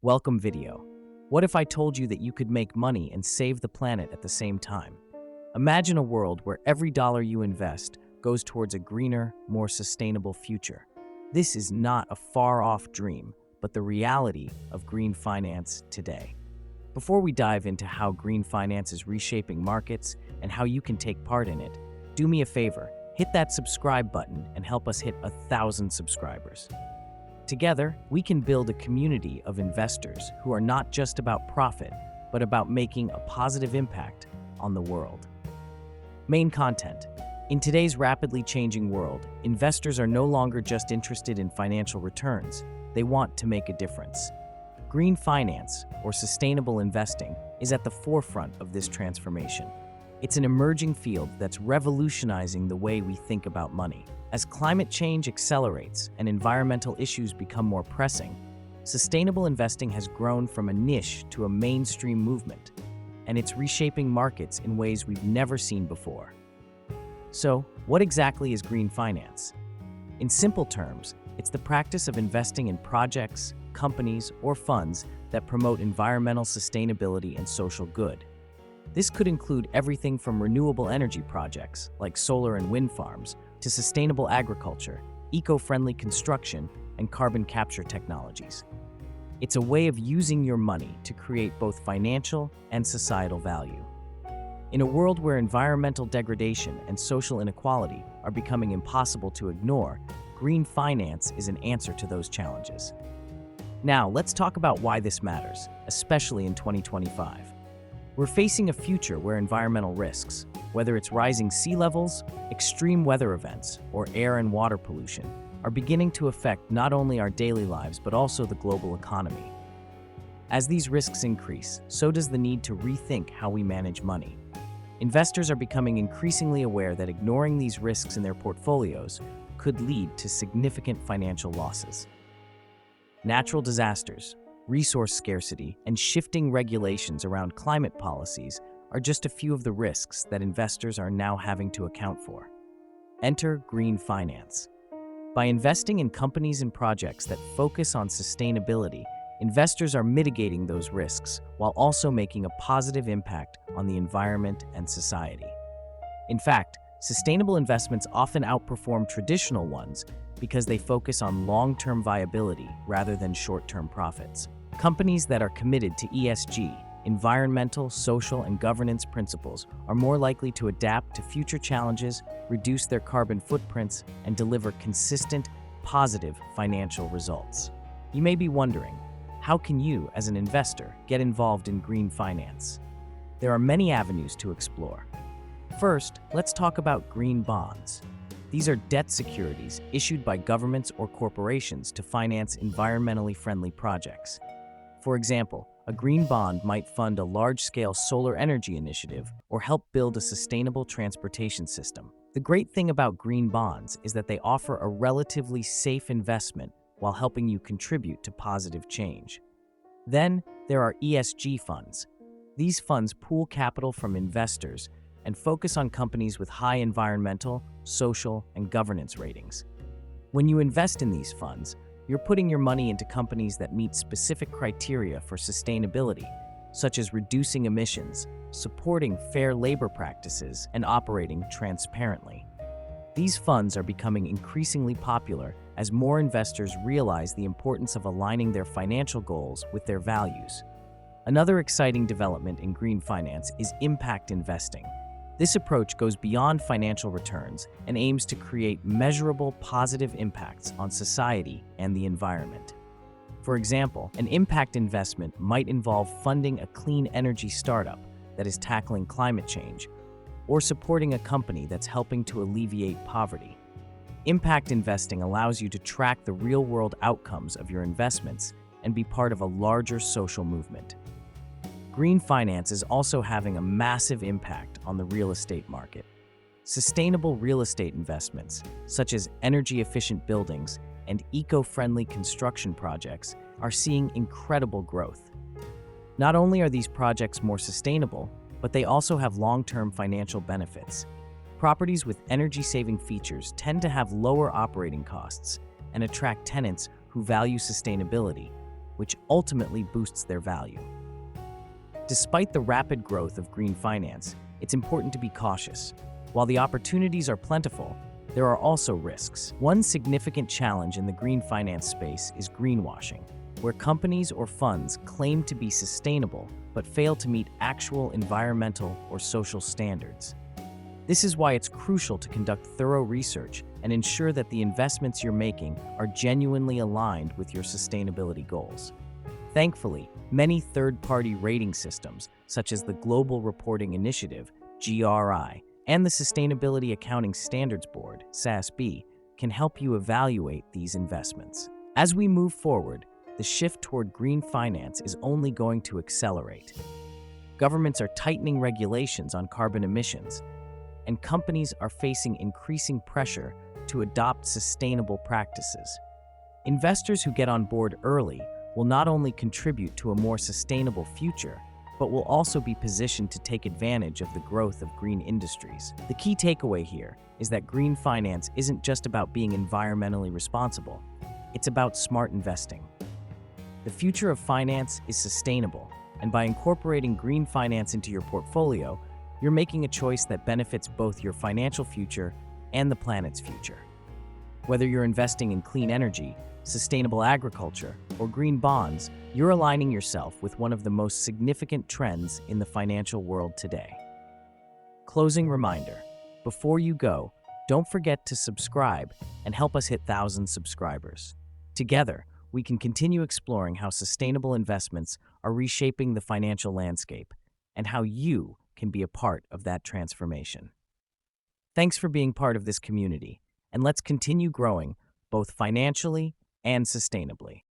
Welcome video. What if I told you that you could make money and save the planet at the same time? Imagine a world where every dollar you invest goes towards a greener, more sustainable future. This is not a far-off dream, but the reality of green finance today. Before we dive into how green finance is reshaping markets and how you can take part in it, do me a favor, hit that subscribe button and help us hit 1,000 subscribers. Together, we can build a community of investors who are not just about profit, but about making a positive impact on the world. Main content. In today's rapidly changing world, investors are no longer just interested in financial returns. They want to make a difference. Green finance, or sustainable investing, is at the forefront of this transformation. It's an emerging field that's revolutionizing the way we think about money. As climate change accelerates and environmental issues become more pressing, sustainable investing has grown from a niche to a mainstream movement, and it's reshaping markets in ways we've never seen before. So, what exactly is green finance? In simple terms, it's the practice of investing in projects, companies, or funds that promote environmental sustainability and social good. This could include everything from renewable energy projects, like solar and wind farms, to sustainable agriculture, eco-friendly construction, and carbon capture technologies. It's a way of using your money to create both financial and societal value. In a world where environmental degradation and social inequality are becoming impossible to ignore, green finance is an answer to those challenges. Now, let's talk about why this matters, especially in 2025. We're facing a future where environmental risks, whether it's rising sea levels, extreme weather events, or air and water pollution, are beginning to affect not only our daily lives but also the global economy. As these risks increase, so does the need to rethink how we manage money. Investors are becoming increasingly aware that ignoring these risks in their portfolios could lead to significant financial losses. Natural disasters, resource scarcity, and shifting regulations around climate policies are just a few of the risks that investors are now having to account for. Enter green finance. By investing in companies and projects that focus on sustainability, investors are mitigating those risks while also making a positive impact on the environment and society. In fact, sustainable investments often outperform traditional ones because they focus on long-term viability rather than short-term profits. Companies that are committed to ESG, environmental, social, and governance principles, are more likely to adapt to future challenges, reduce their carbon footprints, and deliver consistent, positive financial results. You may be wondering, how can you, as an investor, get involved in green finance? There are many avenues to explore. First, let's talk about green bonds. These are debt securities issued by governments or corporations to finance environmentally friendly projects. For example, a green bond might fund a large-scale solar energy initiative or help build a sustainable transportation system. The great thing about green bonds is that they offer a relatively safe investment while helping you contribute to positive change. Then, there are ESG funds. These funds pool capital from investors and focus on companies with high environmental, social, and governance ratings. When you invest in these funds, you're putting your money into companies that meet specific criteria for sustainability, such as reducing emissions, supporting fair labor practices, and operating transparently. These funds are becoming increasingly popular as more investors realize the importance of aligning their financial goals with their values. Another exciting development in green finance is impact investing. This approach goes beyond financial returns and aims to create measurable positive impacts on society and the environment. For example, an impact investment might involve funding a clean energy startup that is tackling climate change, or supporting a company that's helping to alleviate poverty. Impact investing allows you to track the real-world outcomes of your investments and be part of a larger social movement. Green finance is also having a massive impact on the real estate market. Sustainable real estate investments, such as energy-efficient buildings and eco-friendly construction projects, are seeing incredible growth. Not only are these projects more sustainable, but they also have long-term financial benefits. Properties with energy-saving features tend to have lower operating costs and attract tenants who value sustainability, which ultimately boosts their value. Despite the rapid growth of green finance, it's important to be cautious. While the opportunities are plentiful, there are also risks. One significant challenge in the green finance space is greenwashing, where companies or funds claim to be sustainable but fail to meet actual environmental or social standards. This is why it's crucial to conduct thorough research and ensure that the investments you're making are genuinely aligned with your sustainability goals. Thankfully, many third-party rating systems, such as the Global Reporting Initiative, GRI, and the Sustainability Accounting Standards Board, SASB, can help you evaluate these investments. As we move forward, the shift toward green finance is only going to accelerate. Governments are tightening regulations on carbon emissions, and companies are facing increasing pressure to adopt sustainable practices. Investors who get on board early will not only contribute to a more sustainable future, but will also be positioned to take advantage of the growth of green industries. The key takeaway here is that green finance isn't just about being environmentally responsible, it's about smart investing. The future of finance is sustainable, and by incorporating green finance into your portfolio, you're making a choice that benefits both your financial future and the planet's future. Whether you're investing in clean energy, sustainable agriculture, or green bonds, you're aligning yourself with one of the most significant trends in the financial world today. Closing reminder: before you go, don't forget to subscribe and help us hit 1,000 subscribers. Together, we can continue exploring how sustainable investments are reshaping the financial landscape and how you can be a part of that transformation. Thanks for being part of this community, and let's continue growing both financially and sustainably.